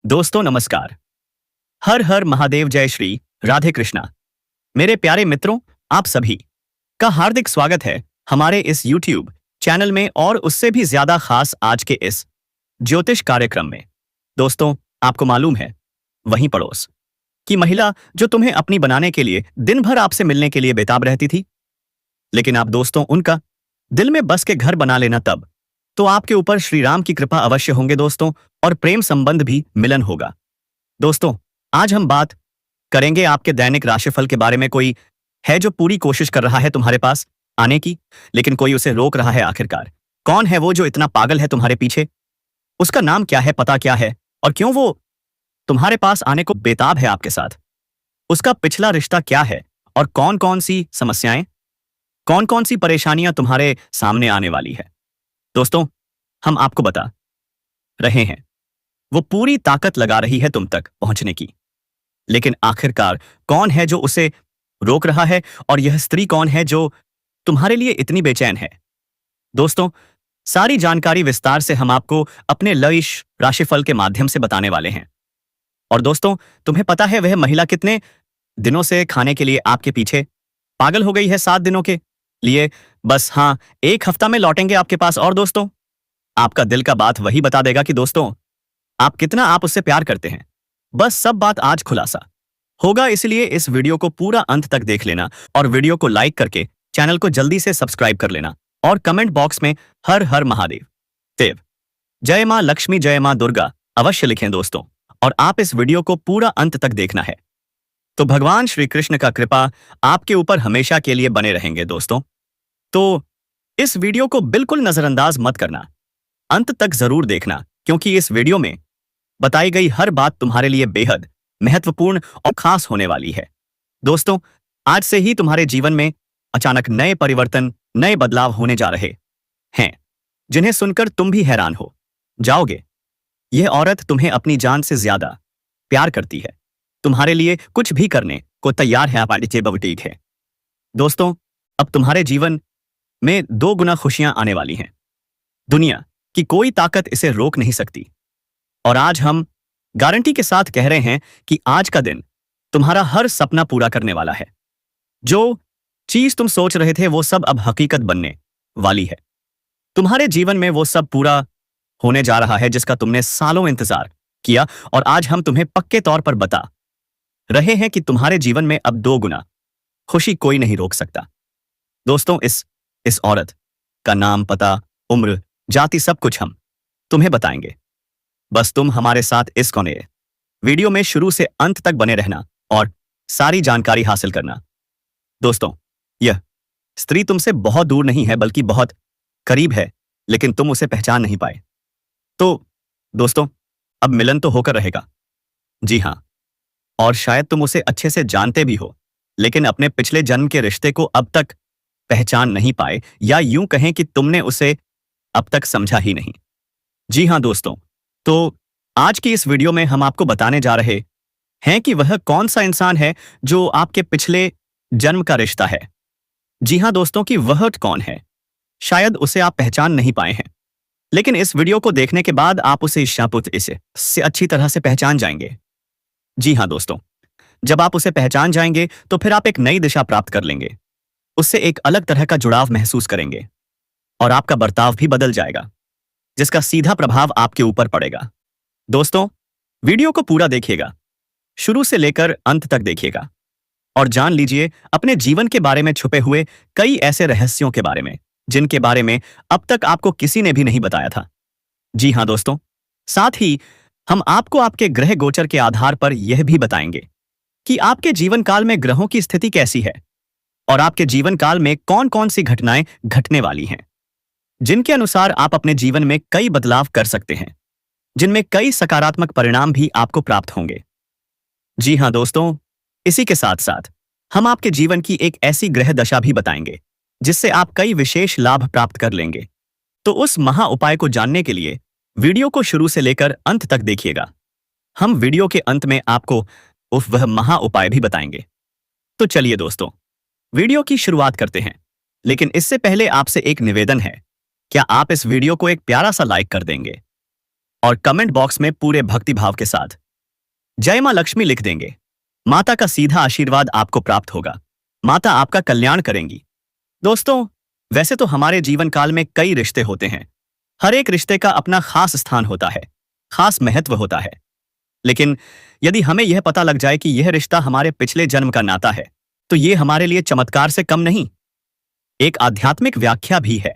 दोस्तों नमस्कार। हर हर महादेव, जय श्री राधे कृष्णा। मेरे प्यारे मित्रों, आप सभी का हार्दिक स्वागत है हमारे इस YouTube चैनल में और उससे भी ज्यादा खास आज के इस ज्योतिष कार्यक्रम में। दोस्तों, आपको मालूम है, वहीं पड़ोस की महिला जो तुम्हें अपनी बनाने के लिए दिन भर आपसे मिलने के लिए बेताब रहती थी, लेकिन आप दोस्तों उनका दिल में बस के घर बना लेना, तब तो आपके ऊपर श्री राम की कृपा अवश्य होंगे दोस्तों, और प्रेम संबंध भी मिलन होगा। दोस्तों, आज हम बात करेंगे आपके दैनिक राशिफल के बारे में। कोई है जो पूरी कोशिश कर रहा है तुम्हारे पास आने की, लेकिन कोई उसे रोक रहा है। आखिरकार कौन है वो जो इतना पागल है तुम्हारे पीछे? उसका नाम क्या है, पता क्या है, और क्यों वो तुम्हारे पास आने को बेताब है आपके साथ? उसका पिछला रिश्ता क्या है, और कौन कौन सी समस्याएं, कौन कौन सी परेशानियां तुम्हारे सामने आने वाली है? दोस्तों, हम आपको बता रहे हैं, वो पूरी ताकत लगा रही है तुम तक पहुंचने की, लेकिन आखिरकार कौन है जो उसे रोक रहा है, और यह स्त्री कौन है जो तुम्हारे लिए इतनी बेचैन है? दोस्तों, सारी जानकारी विस्तार से हम आपको अपने लविश राशिफल के माध्यम से बताने वाले हैं। और दोस्तों, तुम्हें पता है वह महिला कितने दिनों से खाने के लिए आपके पीछे पागल हो गई है? 7 दिनों के लिए बस, हाँ, 1 हफ्ता में लौटेंगे आपके पास। और दोस्तों, आपका दिल का बात वही बता देगा कि दोस्तों आप उससे प्यार करते हैं। बस सब बात आज खुलासा होगा, इसलिए इस वीडियो को पूरा अंत तक देख लेना, और वीडियो को लाइक करके चैनल को जल्दी से सब्सक्राइब कर लेना, और कमेंट बॉक्स में हर हर महादेव देव, जय मां लक्ष्मी, जय मां दुर्गा अवश्य लिखें दोस्तों। और आप इस वीडियो को पूरा अंत तक देखना है, तो भगवान श्री कृष्ण का कृपा आपके ऊपर हमेशा के लिए बने रहेंगे दोस्तों। तो इस वीडियो को बिल्कुल नजरअंदाज मत करना, अंत तक जरूर देखना, क्योंकि इस वीडियो में बताई गई हर बात तुम्हारे लिए बेहद महत्वपूर्ण और खास होने वाली है। दोस्तों, आज से ही तुम्हारे जीवन में अचानक नए परिवर्तन, नए बदलाव होने जा रहे हैं, जिन्हें सुनकर तुम भी हैरान हो जाओगे। यह औरत तुम्हें अपनी जान से ज्यादा प्यार करती है, तुम्हारे लिए कुछ भी करने को तैयार है। ठीक है दोस्तों, अब तुम्हारे जीवन में 2 गुना खुशियां आने वाली हैं। दुनिया की कोई ताकत इसे रोक नहीं सकती, और आज हम गारंटी के साथ कह रहे हैं कि आज का दिन तुम्हारा हर सपना पूरा करने वाला है। जो चीज तुम सोच रहे थे वो सब अब हकीकत बनने वाली है। तुम्हारे जीवन में वो सब पूरा होने जा रहा है जिसका तुमने सालों इंतजार किया, और आज हम तुम्हें पक्के तौर पर बता रहे हैं कि तुम्हारे जीवन में अब 2 गुना खुशी कोई नहीं रोक सकता। दोस्तों, इस औरत का नाम, पता, उम्र, जाति, सब कुछ हम तुम्हें बताएंगे। बस तुम हमारे साथ इस कोने वीडियो में शुरू से अंत तक बने रहना और सारी जानकारी हासिल करना। दोस्तों, यह स्त्री तुमसे बहुत दूर नहीं है, बल्कि बहुत करीब है, लेकिन तुम उसे पहचान नहीं पाए। तो दोस्तों, अब मिलन तो होकर रहेगा। जी हाँ, और शायद तुम उसे अच्छे से जानते भी हो, लेकिन अपने पिछले जन्म के रिश्ते को अब तक पहचान नहीं पाए, या यूं कहें कि तुमने उसे अब तक समझा ही नहीं। जी हाँ दोस्तों, तो आज की इस वीडियो में हम आपको बताने जा रहे हैं कि वह कौन सा इंसान है जो आपके पिछले जन्म का रिश्ता है। जी हाँ दोस्तों, कि वह कौन है। शायद उसे आप पहचान नहीं पाए हैं, लेकिन इस वीडियो को देखने के बाद आप उसे इससे अच्छी तरह से पहचान जाएंगे। जी हाँ दोस्तों, जब आप उसे पहचान जाएंगे तो फिर आप एक नई दिशा प्राप्त कर लेंगे, उससे एक अलग तरह का जुड़ाव महसूस करेंगे, और आपका बर्ताव भी बदल जाएगा, जिसका सीधा प्रभाव आपके ऊपर पड़ेगा। दोस्तों, वीडियो को पूरा देखिएगा, शुरू से लेकर अंत तक देखिएगा, और जान लीजिए अपने जीवन के बारे में छुपे हुए कई ऐसे रहस्यों के बारे में जिनके बारे में अब तक आपको किसी ने भी नहीं बताया था। जी हाँ दोस्तों, साथ ही हम आपको आपके ग्रह गोचर के आधार पर यह भी बताएंगे कि आपके जीवन काल में ग्रहों की स्थिति कैसी है, और आपके जीवन काल में कौन कौन सी घटनाएं घटने वाली हैं, जिनके अनुसार आप अपने जीवन में कई बदलाव कर सकते हैं, जिनमें कई सकारात्मक परिणाम भी आपको प्राप्त होंगे। जी हाँ दोस्तों, इसी के साथ साथ हम आपके जीवन की एक ऐसी ग्रह दशा भी बताएंगे जिससे आप कई विशेष लाभ प्राप्त कर लेंगे। तो उस महा उपाय को जानने के लिए वीडियो को शुरू से लेकर अंत तक देखिएगा। हम वीडियो के अंत में आपको वह महा उपाय भी बताएंगे। तो चलिए दोस्तों, वीडियो की शुरुआत करते हैं, लेकिन इससे पहले आपसे एक निवेदन है, क्या आप इस वीडियो को एक प्यारा सा लाइक कर देंगे? और कमेंट बॉक्स में पूरे भक्तिभाव के साथ जय मां लक्ष्मी लिख देंगे। माता का सीधा आशीर्वाद आपको प्राप्त होगा। माता आपका कल्याण करेंगी। दोस्तों, वैसे तो हमारे जीवन काल में कई रिश्ते होते हैं। हर एक रिश्ते का अपना खास स्थान होता है, खास महत्व होता है। लेकिन यदि हमें यह पता लग जाए कि यह रिश्ता हमारे पिछले जन्म का नाता है, तो यह हमारे लिए चमत्कार से कम नहीं, एक आध्यात्मिक व्याख्या भी है।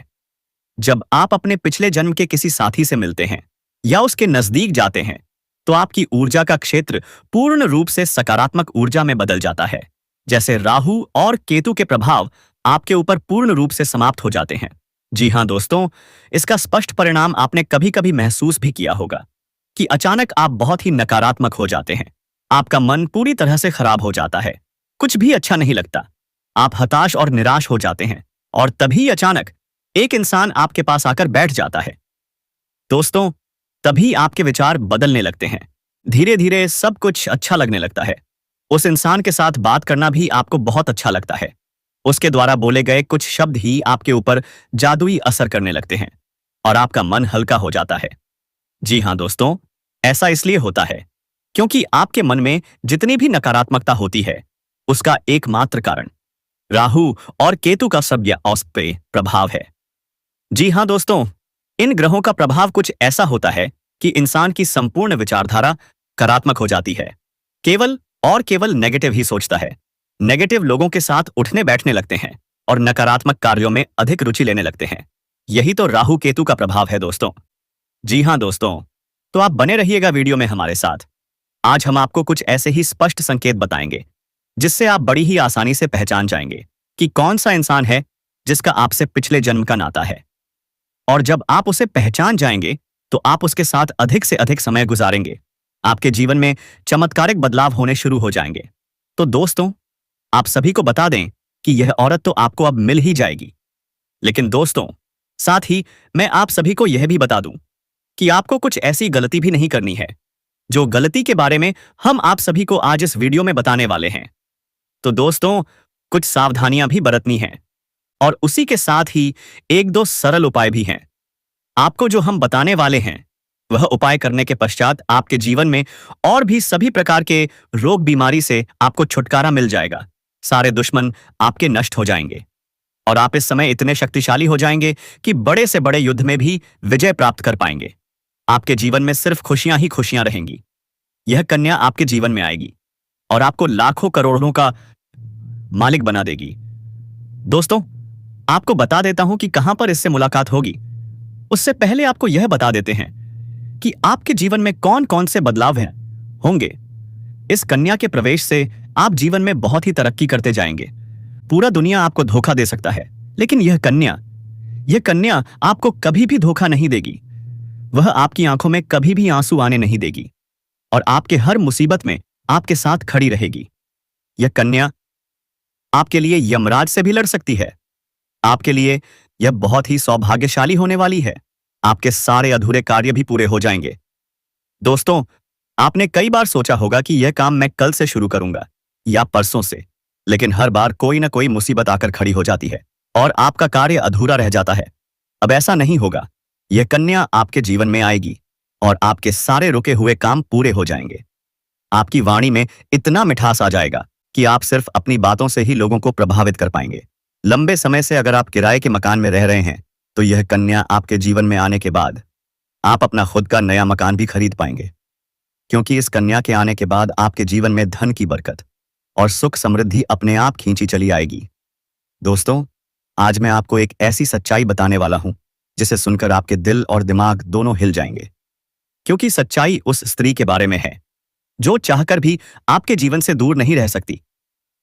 जब आप अपने पिछले जन्म के किसी साथी से मिलते हैं या उसके नजदीक जाते हैं, तो आपकी ऊर्जा का क्षेत्र पूर्ण रूप से सकारात्मक ऊर्जा में बदल जाता है। जैसे राहु और केतु के प्रभाव आपके ऊपर पूर्ण रूप से समाप्त हो जाते हैं। जी हां दोस्तों, इसका स्पष्ट परिणाम आपने कभी कभी महसूस भी किया होगा कि अचानक आप बहुत ही नकारात्मक हो जाते हैं। आपका मन पूरी तरह से खराब हो जाता है, कुछ भी अच्छा नहीं लगता। आप हताश और निराश हो जाते हैं और तभी अचानक एक इंसान आपके पास आकर बैठ जाता है। दोस्तों, तभी आपके विचार बदलने लगते हैं। धीरे धीरे सब कुछ अच्छा लगने लगता है। उस इंसान के साथ बात करना भी आपको बहुत अच्छा लगता है। उसके द्वारा बोले गए कुछ शब्द ही आपके ऊपर जादुई असर करने लगते हैं और आपका मन हल्का हो जाता है। जी हां दोस्तों, ऐसा इसलिए होता है क्योंकि आपके मन में जितनी भी नकारात्मकता होती है, उसका एकमात्र कारण राहु और केतु का सव्य औस्ते प्रभाव है। जी हां दोस्तों, इन ग्रहों का प्रभाव कुछ ऐसा होता है कि इंसान की संपूर्ण विचारधारा नकारात्मक हो जाती है। केवल और केवल नेगेटिव ही सोचता है। नेगेटिव लोगों के साथ उठने बैठने लगते हैं और नकारात्मक कार्यों में अधिक रुचि लेने लगते हैं। यही तो राहु केतु का प्रभाव है दोस्तों। जी हां दोस्तों, तो आप बने रहिएगा वीडियो में हमारे साथ। आज हम आपको कुछ ऐसे ही स्पष्ट संकेत बताएंगे जिससे आप बड़ी ही आसानी से पहचान जाएंगे कि कौन सा इंसान है जिसका आपसे पिछले जन्म का नाता है। और जब आप उसे पहचान जाएंगे तो आप उसके साथ अधिक से अधिक समय गुजारेंगे। आपके जीवन में चमत्कारिक बदलाव होने शुरू हो जाएंगे। तो दोस्तों, आप सभी को बता दें कि यह औरत तो आपको अब मिल ही जाएगी। लेकिन दोस्तों, साथ ही मैं आप सभी को यह भी बता दूं कि आपको कुछ ऐसी गलती भी नहीं करनी है जो गलती के बारे में हम आप सभी को आज इस वीडियो में बताने वाले हैं। तो दोस्तों, कुछ सावधानियां भी बरतनी हैं और उसी के साथ ही एक दो सरल उपाय भी हैं। आपको जो हम बताने वाले हैं वह उपाय करने के पश्चात आपके जीवन में और भी सभी प्रकार के रोग बीमारी से आपको छुटकारा मिल जाएगा। सारे दुश्मन आपके नष्ट हो जाएंगे और आप इस समय इतने शक्तिशाली हो जाएंगे कि बड़े से बड़े युद्ध में भी विजय प्राप्त कर पाएंगे। आपके जीवन में सिर्फ खुशियां ही खुशियां रहेंगी। यह कन्या आपके जीवन में आएगी और आपको लाखों करोड़ों का मालिक बना देगी। दोस्तों, आपको बता देता हूं कि कहां पर इससे मुलाकात होगी। उससे पहले आपको यह बता देते हैं कि आपके जीवन में कौन कौन से बदलाव हैं होंगे। इस कन्या के प्रवेश से आप जीवन में बहुत ही तरक्की करते जाएंगे। पूरा दुनिया आपको धोखा दे सकता है, लेकिन यह कन्या आपको कभी भी धोखा नहीं देगी। वह आपकी आंखों में कभी भी आंसू आने नहीं देगी और आपके हर मुसीबत में आपके साथ खड़ी रहेगी। यह कन्या आपके लिए यमराज से भी लड़ सकती है। आपके लिए यह बहुत ही सौभाग्यशाली होने वाली है। आपके सारे अधूरे कार्य भी पूरे हो जाएंगे। दोस्तों, आपने कई बार सोचा होगा कि यह काम मैं कल से शुरू करूंगा या परसों से, लेकिन हर बार कोई ना कोई मुसीबत आकर खड़ी हो जाती है और आपका कार्य अधूरा रह जाता है। अब ऐसा नहीं होगा। यह कन्या आपके जीवन में आएगी और आपके सारे रुके हुए काम पूरे हो जाएंगे। आपकी वाणी में इतना मिठास आ जाएगा कि आप सिर्फ अपनी बातों से ही लोगों को प्रभावित कर पाएंगे। लंबे समय से अगर आप किराए के मकान में रह रहे हैं, तो यह कन्या आपके जीवन में आने के बाद आप अपना खुद का नया मकान भी खरीद पाएंगे, क्योंकि इस कन्या के आने के बाद आपके जीवन में धन की बरकत और सुख समृद्धि अपने आप खींची चली आएगी। दोस्तों, आज मैं आपको एक ऐसी सच्चाई बताने वाला हूं जिसे सुनकर आपके दिल और दिमाग दोनों हिल जाएंगे, क्योंकि सच्चाई उस स्त्री के बारे में है जो चाहकर भी आपके जीवन से दूर नहीं रह सकती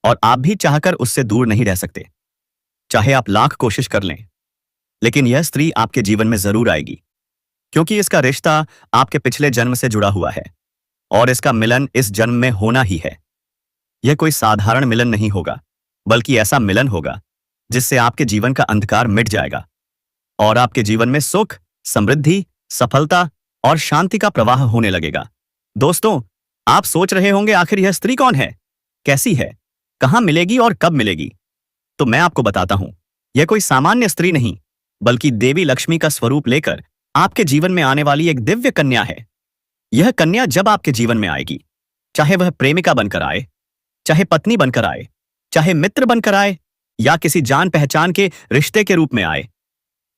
और आप भी चाहकर उससे दूर नहीं रह सकते। चाहे आप लाख कोशिश कर लें, लेकिन यह स्त्री आपके जीवन में जरूर आएगी, क्योंकि इसका रिश्ता आपके पिछले जन्म से जुड़ा हुआ है और इसका मिलन इस जन्म में होना ही है। यह कोई साधारण मिलन नहीं होगा, बल्कि ऐसा मिलन होगा जिससे आपके जीवन का अंधकार मिट जाएगा और आपके जीवन में सुख, समृद्धि, सफलता और शांति का प्रवाह होने लगेगा। दोस्तों, आप सोच रहे होंगे आखिर यह स्त्री कौन है, कैसी है, कहां मिलेगी और कब मिलेगी? तो मैं आपको बताता हूं। यह कोई सामान्य स्त्री नहीं, बल्कि देवी लक्ष्मी का स्वरूप लेकर आपके जीवन में आने वाली एक दिव्य कन्या है। यह कन्या जब आपके जीवन में आएगी, चाहे वह प्रेमिका बनकर आए, चाहे पत्नी बनकर आए, चाहे मित्र बनकर आए या किसी जान पहचान के रिश्ते के रूप में आए,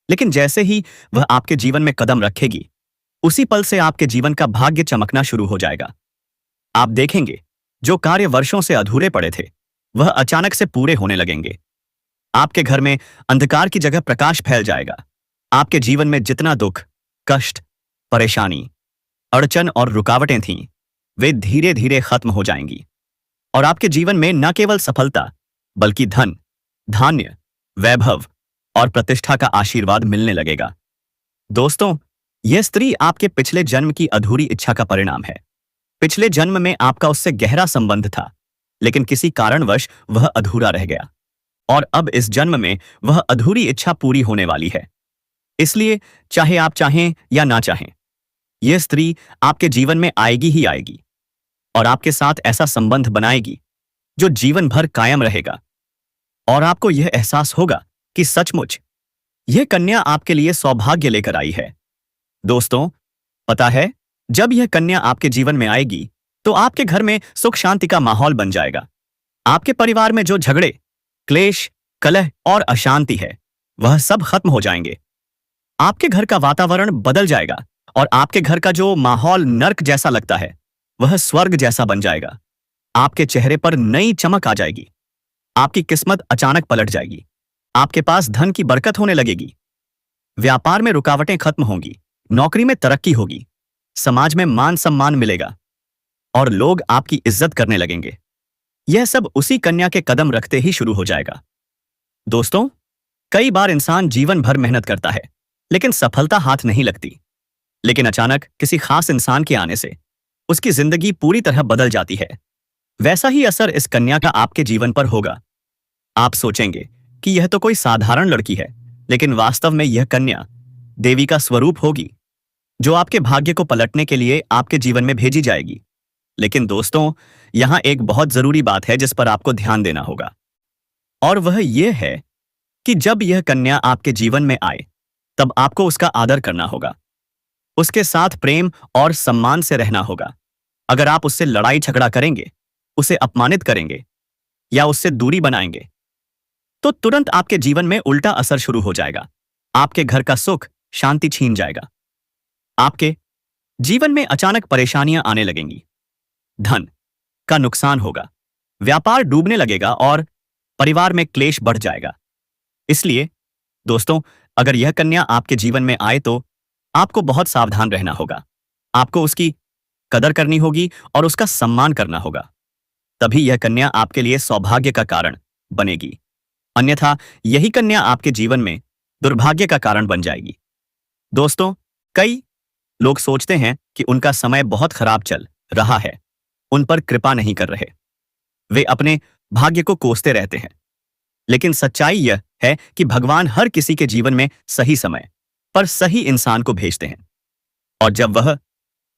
लेकिन जैसे ही वह आपके जीवन में कदम रखेगी, उसी पल से आपके जीवन का भाग्य चमकना शुरू हो जाएगा। आप देखेंगे जो कार्य वर्षों से अधूरे पड़े थे, वह अचानक से पूरे होने लगेंगे। आपके घर में अंधकार की जगह प्रकाश फैल जाएगा। आपके जीवन में जितना दुख, कष्ट, परेशानी, अड़चन और रुकावटें थीं, वे धीरे धीरे खत्म हो जाएंगी और आपके जीवन में न केवल सफलता बल्कि धन, धान्य, वैभव और प्रतिष्ठा का आशीर्वाद मिलने लगेगा। दोस्तों, यह स्त्री आपके पिछले जन्म की अधूरी इच्छा का परिणाम है। पिछले जन्म में आपका उससे गहरा संबंध था, लेकिन किसी कारणवश वह अधूरा रह गया और अब इस जन्म में वह अधूरी इच्छा पूरी होने वाली है। इसलिए चाहे आप चाहें या ना चाहें, यह स्त्री आपके जीवन में आएगी ही आएगी और आपके साथ ऐसा संबंध बनाएगी जो जीवन भर कायम रहेगा और आपको यह एहसास होगा कि सचमुच यह कन्या आपके लिए सौभाग्य लेकर आई है। दोस्तों, पता है, जब यह कन्या आपके जीवन में आएगी तो आपके घर में सुख शांति का माहौल बन जाएगा। आपके परिवार में जो झगड़े, क्लेश, कलह और अशांति है, वह सब खत्म हो जाएंगे। आपके घर का वातावरण बदल जाएगा और आपके घर का जो माहौल नर्क जैसा लगता है, वह स्वर्ग जैसा बन जाएगा। आपके चेहरे पर नई चमक आ जाएगी। आपकी किस्मत अचानक पलट जाएगी। आपके पास धन की बरकत होने लगेगी। व्यापार में रुकावटें खत्म होंगी। नौकरी में तरक्की होगी। समाज में मान सम्मान मिलेगा और लोग आपकी इज्जत करने लगेंगे। यह सब उसी कन्या के कदम रखते ही शुरू हो जाएगा। दोस्तों, कई बार इंसान जीवन भर मेहनत करता है, लेकिन सफलता हाथ नहीं लगती। लेकिन अचानक किसी खास इंसान के आने से उसकी जिंदगी पूरी तरह बदल जाती है। वैसा ही असर इस कन्या का आपके जीवन पर होगा। आप सोचेंगे कि यह तो कोई साधारण लड़की है, लेकिन वास्तव में यह कन्या देवी का स्वरूप होगी, जो आपके भाग्य को पलटने के लिए आपके जीवन में भेजी जाएगी। लेकिन दोस्तों, यहां एक बहुत जरूरी बात है जिस पर आपको ध्यान देना होगा, और वह यह है कि जब यह कन्या आपके जीवन में आए, तब आपको उसका आदर करना होगा। उसके साथ प्रेम और सम्मान से रहना होगा। अगर आप उससे लड़ाई झगड़ा करेंगे, उसे अपमानित करेंगे या उससे दूरी बनाएंगे, तो तुरंत आपके जीवन में उल्टा असर शुरू हो जाएगा। आपके घर का सुख, शांति छीन जाएगा। आपके जीवन में अचानक परेशानियां आने लगेंगी। धन का नुकसान होगा, व्यापार डूबने लगेगा और परिवार में क्लेश बढ़ जाएगा। इसलिए दोस्तों, अगर यह कन्या आपके जीवन में आए तो आपको बहुत सावधान रहना होगा। आपको उसकी कदर करनी होगी और उसका सम्मान करना होगा। तभी यह कन्या आपके लिए सौभाग्य का कारण बनेगी। अन्यथा यही कन्या आपके जीवन में दुर्भाग्य का कारण बन जाएगी। दोस्तों, कई लोग सोचते हैं कि उनका समय बहुत खराब चल रहा है, उन पर कृपा नहीं कर रहे। वे अपने भाग्य को कोसते रहते हैं। लेकिन सच्चाई यह है कि भगवान हर किसी के जीवन में सही समय पर सही इंसान को भेजते हैं, और जब वह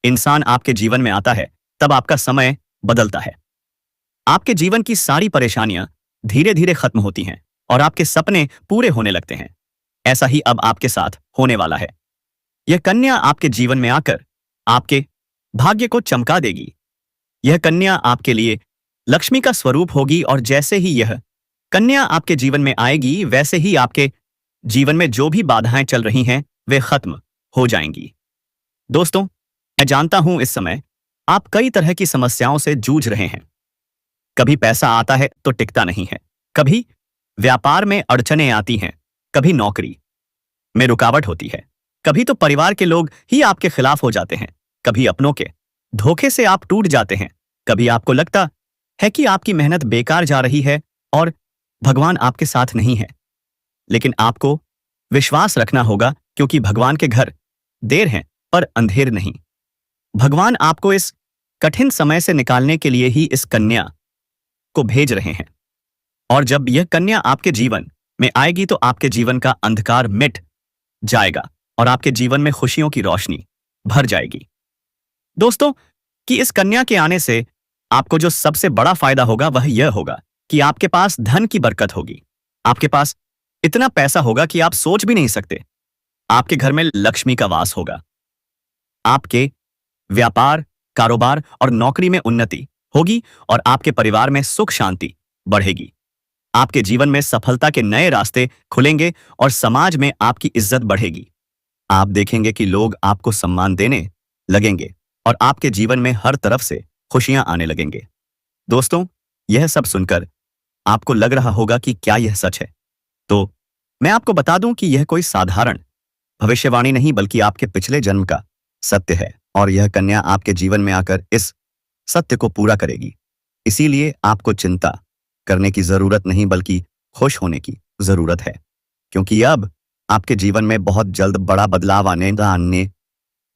इंसान आपके जीवन में आता है, तब आपका समय बदलता है। आपके जीवन की सारी परेशानियां धीरे धीरे खत्म होती हैं और आपके सपने पूरे होने लगते हैं। ऐसा ही अब आपके साथ होने वाला है। यह कन्या आपके जीवन में आकर आपके भाग्य को चमका देगी। यह कन्या आपके लिए लक्ष्मी का स्वरूप होगी और जैसे ही यह कन्या आपके जीवन में आएगी, वैसे ही आपके जीवन में जो भी बाधाएं चल रही हैं, वे खत्म हो जाएंगी। दोस्तों, मैं जानता हूं इस समय आप कई तरह की समस्याओं से जूझ रहे हैं। कभी पैसा आता है तो टिकता नहीं है, कभी व्यापार में अड़चनें आती हैं, कभी नौकरी में रुकावट होती है, कभी तो परिवार के लोग ही आपके खिलाफ हो जाते हैं, कभी अपनों के धोखे से आप टूट जाते हैं, कभी आपको लगता है कि आपकी मेहनत बेकार जा रही है और भगवान आपके साथ नहीं है। लेकिन आपको विश्वास रखना होगा, क्योंकि भगवान के घर देर है पर अंधेर नहीं। भगवान आपको इस कठिन समय से निकालने के लिए ही इस कन्या को भेज रहे हैं, और जब यह कन्या आपके जीवन में आएगी तो आपके जीवन का अंधकार मिट जाएगा और आपके जीवन में खुशियों की रोशनी भर जाएगी। दोस्तों, कि इस कन्या के आने से आपको जो सबसे बड़ा फायदा होगा वह यह होगा कि आपके पास धन की बरकत होगी। आपके पास इतना पैसा होगा कि आप सोच भी नहीं सकते। आपके घर में लक्ष्मी का वास होगा। आपके व्यापार, कारोबार और नौकरी में उन्नति होगी और आपके परिवार में सुख शांति बढ़ेगी। आपके जीवन में सफलता के नए रास्ते खुलेंगे और समाज में आपकी इज्जत बढ़ेगी। आप देखेंगे कि लोग आपको सम्मान देने लगेंगे और आपके जीवन में हर तरफ से खुशियां आने लगेंगे। दोस्तों, यह सब सुनकर आपको लग रहा होगा कि क्या यह सच है? तो मैं आपको बता दूं कि यह कोई साधारण भविष्यवाणी नहीं बल्कि आपके पिछले जन्म का सत्य है और यह कन्या आपके जीवन में आकर इस सत्य को पूरा करेगी। इसीलिए आपको चिंता करने की जरूरत नहीं बल्कि खुश होने की जरूरत है, क्योंकि अब आपके जीवन में बहुत जल्द बड़ा बदलाव आने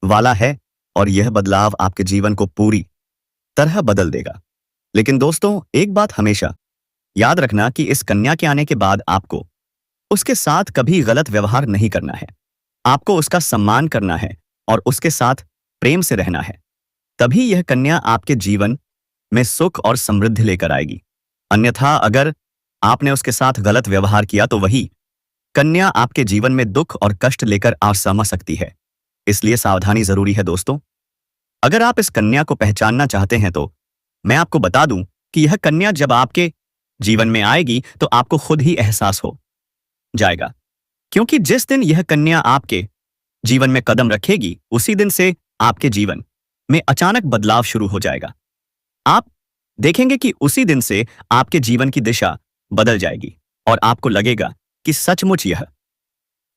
वाला है और यह बदलाव आपके जीवन को पूरी तरह बदल देगा। लेकिन दोस्तों, एक बात हमेशा याद रखना कि इस कन्या के आने के बाद आपको उसके साथ कभी गलत व्यवहार नहीं करना है। आपको उसका सम्मान करना है और उसके साथ प्रेम से रहना है। तभी यह कन्या आपके जीवन में सुख और समृद्धि लेकर आएगी। अन्यथा अगर आपने उसके साथ गलत व्यवहार किया तो वही कन्या आपके जीवन में दुख और कष्ट लेकर आ सकती है। इसलिए सावधानी जरूरी है दोस्तों। अगर आप इस कन्या को पहचानना चाहते हैं तो मैं आपको बता दूं कि यह कन्या जब आपके जीवन में आएगी तो आपको खुद ही एहसास हो जाएगा, क्योंकि जिस दिन यह कन्या आपके जीवन में कदम रखेगी उसी दिन से आपके जीवन में अचानक बदलाव शुरू हो जाएगा। आप देखेंगे कि उसी दिन से आपके जीवन की दिशा बदल जाएगी और आपको लगेगा कि सचमुच यह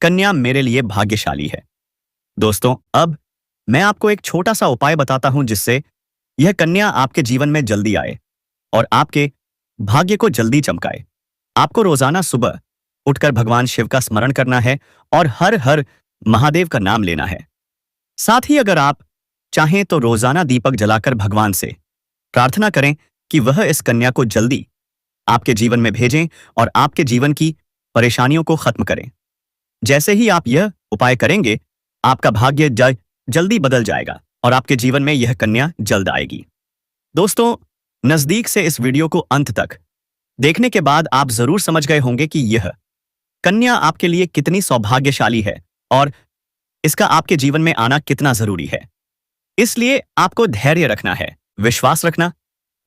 कन्या मेरे लिए भाग्यशाली है। दोस्तों, अब मैं आपको एक छोटा सा उपाय बताता हूं जिससे यह कन्या आपके जीवन में जल्दी आए और आपके भाग्य को जल्दी चमकाए। आपको रोजाना सुबह उठकर भगवान शिव का स्मरण करना है और हर हर महादेव का नाम लेना है। साथ ही अगर आप चाहें तो रोजाना दीपक जलाकर भगवान से प्रार्थना करें कि वह इस कन्या को जल्दी आपके जीवन में भेजें और आपके जीवन की परेशानियों को खत्म करें। जैसे ही आप यह उपाय करेंगे, आपका भाग्य जल्दी बदल जाएगा और आपके जीवन में यह कन्या जल्द आएगी। दोस्तों, नजदीक से इस वीडियो को अंत तक देखने के बाद आप जरूर समझ गए होंगे कि यह कन्या आपके लिए कितनी सौभाग्यशाली है और इसका आपके जीवन में आना कितना जरूरी है। इसलिए आपको धैर्य रखना है, विश्वास रखना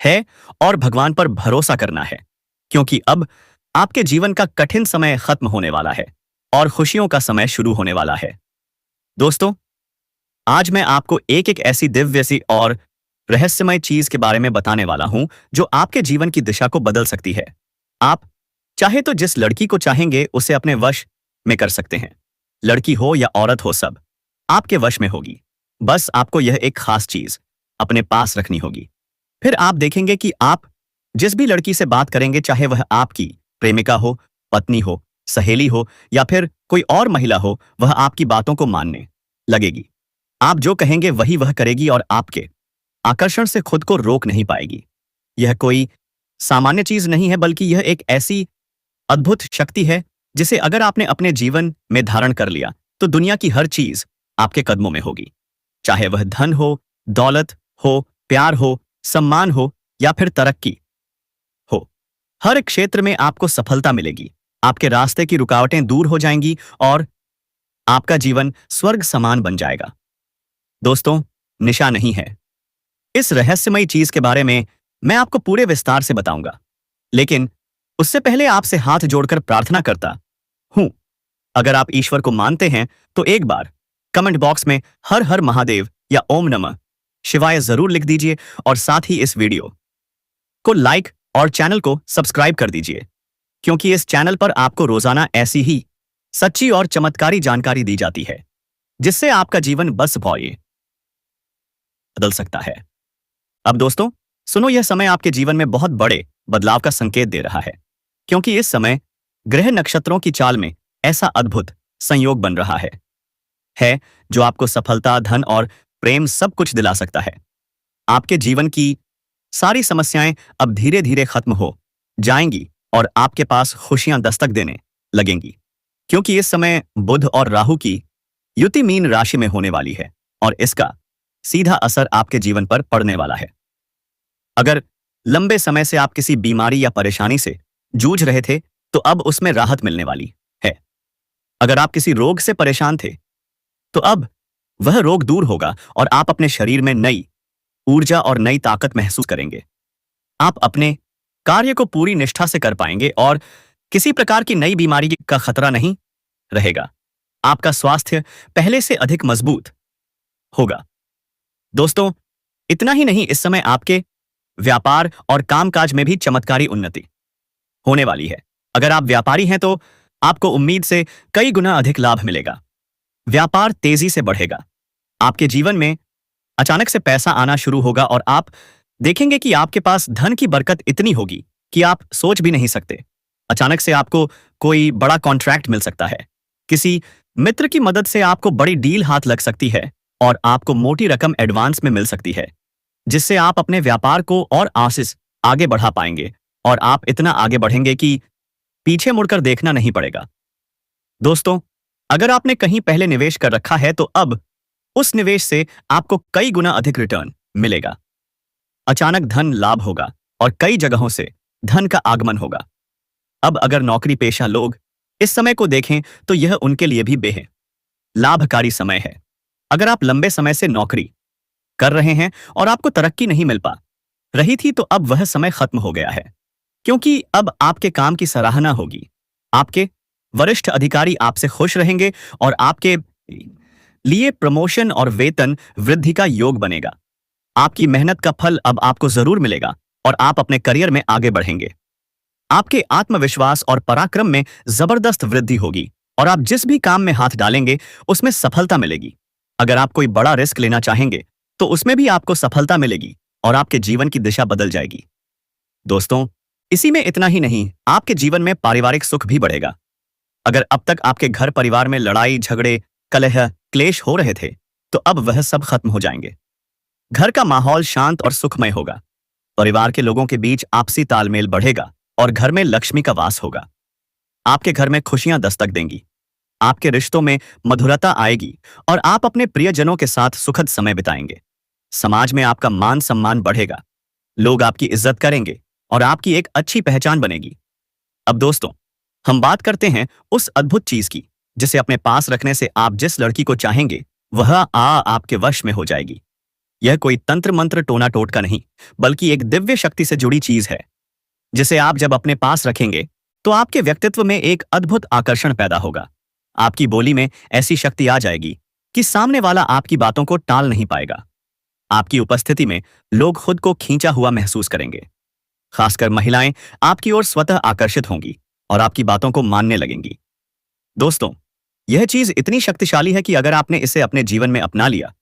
है और भगवान पर भरोसा करना है, क्योंकि अब आपके जीवन का कठिन समय खत्म होने वाला है और खुशियों का समय शुरू होने वाला है। दोस्तों, आज मैं आपको एक एक ऐसी दिव्य सी और रहस्यमय चीज के बारे में बताने वाला हूं जो आपके जीवन की दिशा को बदल सकती है। आप चाहे तो जिस लड़की को चाहेंगे उसे अपने वश में कर सकते हैं। लड़की हो या औरत हो, सब आपके वश में होगी। बस आपको यह एक खास चीज अपने पास रखनी होगी। फिर आप देखेंगे कि आप जिस भी लड़की से बात करेंगे, चाहे वह आपकी प्रेमिका हो, पत्नी हो, सहेली हो या फिर कोई और महिला हो, वह आपकी बातों को मानने लगेगी। आप जो कहेंगे वही वह करेगी और आपके आकर्षण से खुद को रोक नहीं पाएगी। यह कोई सामान्य चीज नहीं है बल्कि यह एक ऐसी अद्भुत शक्ति है जिसे अगर आपने अपने जीवन में धारण कर लिया तो दुनिया की हर चीज आपके कदमों में होगी। चाहे वह धन हो, दौलत हो, प्यार हो, सम्मान हो या फिर तरक्की हो, हर क्षेत्र में आपको सफलता मिलेगी। आपके रास्ते की रुकावटें दूर हो जाएंगी और आपका जीवन स्वर्ग समान बन जाएगा। दोस्तों, निशा नहीं है। इस रहस्यमयी चीज के बारे में मैं आपको पूरे विस्तार से बताऊंगा, लेकिन उससे पहले आपसे हाथ जोड़कर प्रार्थना करता हूं। अगर आप ईश्वर को मानते हैं तो एक बार कमेंट बॉक्स में हर हर महादेव या ओम नमः शिवाय जरूर लिख दीजिए और साथ ही इस वीडियो को लाइक और चैनल को सब्सक्राइब कर दीजिए, क्योंकि इस चैनल पर आपको रोजाना ऐसी ही सच्ची और चमत्कारी जानकारी दी जाती है जिससे आपका जीवन बस बदल सकता है। अब दोस्तों सुनो, यह समय आपके जीवन में बहुत बड़े बदलाव का संकेत दे रहा है, क्योंकि इस समय ग्रह नक्षत्रों की चाल में ऐसा अद्भुत संयोग बन रहा है जो आपको सफलता, धन और प्रेम सब कुछ दिला सकता है। आपके जीवन की सारी समस्याएं अब धीरे धीरे खत्म हो जाएंगी और आपके पास खुशियां दस्तक देने लगेंगी, क्योंकि इस समय बुध और राहु की युति मीन राशि में होने वाली है और इसका सीधा असर आपके जीवन पर पड़ने वाला है। अगर लंबे समय से आप किसी बीमारी या परेशानी से जूझ रहे थे तो अब उसमें राहत मिलने वाली है। अगर आप किसी रोग से परेशान थे तो अब वह रोग दूर होगा और आप अपने शरीर में नई ऊर्जा और नई ताकत महसूस करेंगे। आप अपने कार्य को पूरी निष्ठा से कर पाएंगे और किसी प्रकार की नई बीमारी का खतरा नहीं रहेगा। आपका स्वास्थ्य पहले से अधिक मजबूत होगा। दोस्तों, इतना ही नहीं, इस समय आपके व्यापार और कामकाज में भी चमत्कारी उन्नति होने वाली है। अगर आप व्यापारी हैं तो आपको उम्मीद से कई गुना अधिक लाभ मिलेगा। व्यापार तेजी से बढ़ेगा। आपके जीवन में अचानक से पैसा आना शुरू होगा और आप देखेंगे कि आपके पास धन की बरकत इतनी होगी कि आप सोच भी नहीं सकते। अचानक से आपको कोई बड़ा कॉन्ट्रैक्ट मिल सकता है। किसी मित्र की मदद से आपको बड़ी डील हाथ लग सकती है और आपको मोटी रकम एडवांस में मिल सकती है, जिससे आप अपने व्यापार को और आशीष आगे बढ़ा पाएंगे और आप इतना आगे बढ़ेंगे कि पीछे मुड़कर देखना नहीं पड़ेगा। दोस्तों, अगर आपने कहीं पहले निवेश कर रखा है तो अब उस निवेश से आपको कई गुना अधिक रिटर्न मिलेगा। अचानक धन लाभ होगा और कई जगहों से धन का आगमन होगा। अब अगर नौकरी पेशा लोग इस समय को देखें तो यह उनके लिए भी बेहद लाभकारी समय है। अगर आप लंबे समय से नौकरी कर रहे हैं और आपको तरक्की नहीं मिल पा रही थी तो अब वह समय खत्म हो गया है, क्योंकि अब आपके काम की सराहना होगी। आपके वरिष्ठ अधिकारी आपसे खुश रहेंगे और आपके लिए प्रमोशन और वेतन वृद्धि का योग बनेगा। आपकी मेहनत का फल अब आपको जरूर मिलेगा और आप अपने करियर में आगे बढ़ेंगे। आपके आत्मविश्वास और पराक्रम में जबरदस्त वृद्धि होगी और आप जिस भी काम में हाथ डालेंगे उसमें सफलता मिलेगी। अगर आप कोई बड़ा रिस्क लेना चाहेंगे तो उसमें भी आपको सफलता मिलेगी और आपके जीवन की दिशा बदल जाएगी। दोस्तों, इसी में इतना ही नहीं, आपके जीवन में पारिवारिक सुख भी बढ़ेगा। अगर अब तक आपके घर परिवार में लड़ाई झगड़े कलह क्लेश हो रहे थे तो अब वह सब खत्म हो जाएंगे। घर का माहौल शांत और सुखमय होगा। परिवार के लोगों के बीच आपसी तालमेल बढ़ेगा और घर में लक्ष्मी का वास होगा। आपके घर में खुशियां दस्तक देंगी। आपके रिश्तों में मधुरता आएगी और आप अपने प्रियजनों के साथ सुखद समय बिताएंगे। समाज में आपका मान सम्मान बढ़ेगा। लोग आपकी इज्जत करेंगे और आपकी एक अच्छी पहचान बनेगी। अब दोस्तों, हम बात करते हैं उस अद्भुत चीज की जिसे अपने पास रखने से आप जिस लड़की को चाहेंगे वह आपके वश में हो जाएगी। यह कोई तंत्र मंत्र टोना टोटका नहीं, बल्कि एक दिव्य शक्ति से जुड़ी चीज है, जिसे आप जब अपने पास रखेंगे तो आपके व्यक्तित्व में एक अद्भुत आकर्षण पैदा होगा। आपकी बोली में ऐसी शक्ति आ जाएगी कि सामने वाला आपकी बातों को टाल नहीं पाएगा। आपकी उपस्थिति में लोग खुद को खींचा हुआ महसूस करेंगे। खासकर महिलाएं आपकी ओर स्वतः आकर्षित होंगी और आपकी बातों को मानने लगेंगी। दोस्तों, यह चीज इतनी शक्तिशाली है कि अगर आपने इसे अपने जीवन में अपना लिया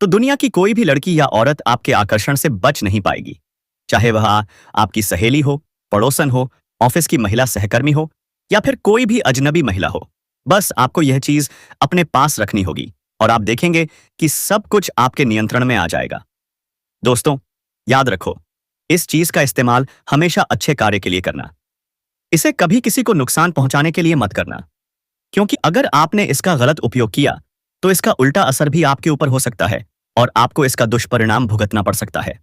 तो दुनिया की कोई भी लड़की या औरत आपके आकर्षण से बच नहीं पाएगी। चाहे वह आपकी सहेली हो, पड़ोसन हो, ऑफिस की महिला सहकर्मी हो या फिर कोई भी अजनबी महिला हो। बस आपको यह चीज अपने पास रखनी होगी और आप देखेंगे कि सब कुछ आपके नियंत्रण में आ जाएगा। दोस्तों, याद रखो, इस चीज का इस्तेमाल हमेशा अच्छे कार्य के लिए करना। इसे कभी किसी को नुकसान पहुंचाने के लिए मत करना, क्योंकि अगर आपने इसका गलत उपयोग किया तो इसका उल्टा असर भी आपके ऊपर हो सकता है और आपको इसका दुष्परिणाम भुगतना पड़ सकता है।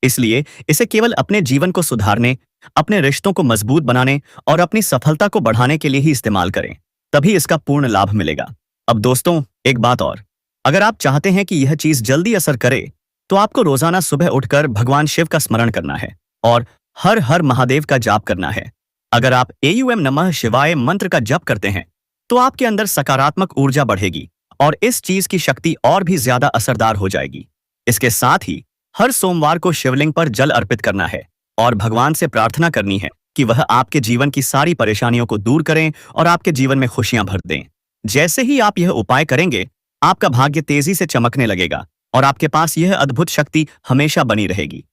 इसलिए इसे केवल अपने जीवन को सुधारने, अपने रिश्तों को मजबूत बनाने और अपनी सफलता को बढ़ाने के लिए ही इस्तेमाल करें, तभी इसका पूर्ण लाभ मिलेगा। अब दोस्तों, एक बात और, अगर आप चाहते हैं कि यह चीज जल्दी असर करे तो आपको रोजाना सुबह उठकर भगवान शिव का स्मरण करना है और हर हर महादेव का जाप करना है। अगर आप AUM नमः शिवाय मंत्र का जप करते हैं तो आपके अंदर सकारात्मक ऊर्जा बढ़ेगी और इस चीज की शक्ति और भी ज्यादा असरदार हो जाएगी। इसके साथ ही हर सोमवार को शिवलिंग पर जल अर्पित करना है और भगवान से प्रार्थना करनी है कि वह आपके जीवन की सारी परेशानियों को दूर करें और आपके जीवन में खुशियां भर दें। जैसे ही आप यह उपाय करेंगे, आपका भाग्य तेजी से चमकने लगेगा और आपके पास यह अद्भुत शक्ति हमेशा बनी रहेगी।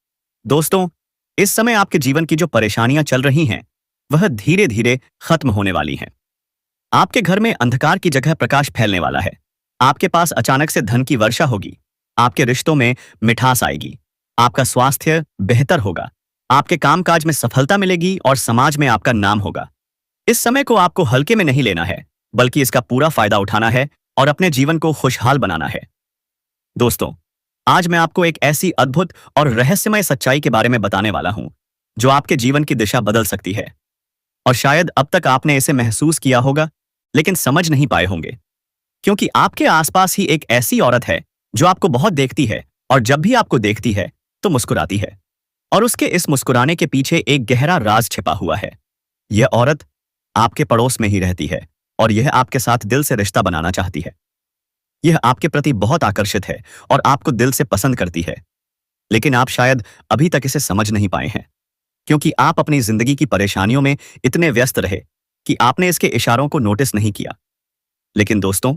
दोस्तों, इस समय आपके जीवन की जो परेशानियां चल रही हैं वह धीरे धीरे खत्म होने वाली हैं। आपके घर में अंधकार की जगह प्रकाश फैलने वाला है। आपके पास अचानक से धन की वर्षा होगी। आपके रिश्तों में मिठास आएगी। आपका स्वास्थ्य बेहतर होगा। आपके कामकाज में सफलता मिलेगी और समाज में आपका नाम होगा। इस समय को आपको हल्के में नहीं लेना है, बल्कि इसका पूरा फायदा उठाना है और अपने जीवन को खुशहाल बनाना है। दोस्तों, आज मैं आपको एक ऐसी अद्भुत और रहस्यमय सच्चाई के बारे में बताने वाला हूं जो आपके जीवन की दिशा बदल सकती है। और शायद अब तक आपने इसे महसूस किया होगा लेकिन समझ नहीं पाए होंगे, क्योंकि आपके आसपास ही एक ऐसी औरत है जो आपको बहुत देखती है और जब भी आपको देखती है तो मुस्कुराती है। और उसके इस मुस्कुराने के पीछे एक गहरा राज छिपा हुआ है। यह औरत आपके पड़ोस में ही रहती है और यह आपके साथ दिल से रिश्ता बनाना चाहती है। यह आपके प्रति बहुत आकर्षित है और आपको दिल से पसंद करती है। लेकिन आप शायद अभी तक इसे समझ नहीं पाए हैं, क्योंकि आप अपनी जिंदगी की परेशानियों में इतने व्यस्त रहे कि आपने इसके इशारों को नोटिस नहीं किया। लेकिन दोस्तों,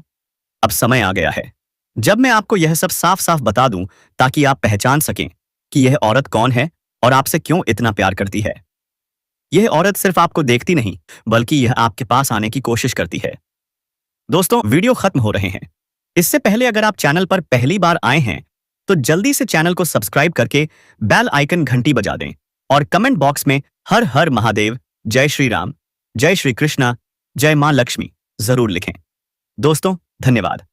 अब समय आ गया है जब मैं आपको यह सब साफ साफ बता दूं, ताकि आप पहचान सकें कि यह औरत कौन है और आपसे क्यों इतना प्यार करती है। यह औरत सिर्फ आपको देखती नहीं, बल्कि यह आपके पास आने की कोशिश करती है। दोस्तों, वीडियो खत्म हो रहे हैं। इससे पहले अगर आप चैनल पर पहली बार आए हैं तो जल्दी से चैनल को सब्सक्राइब करके बेल आइकन घंटी बजा दें और कमेंट बॉक्स में हर हर महादेव, जय श्री राम, जय श्री कृष्णा, जय मां लक्ष्मी जरूर लिखें। दोस्तों, धन्यवाद।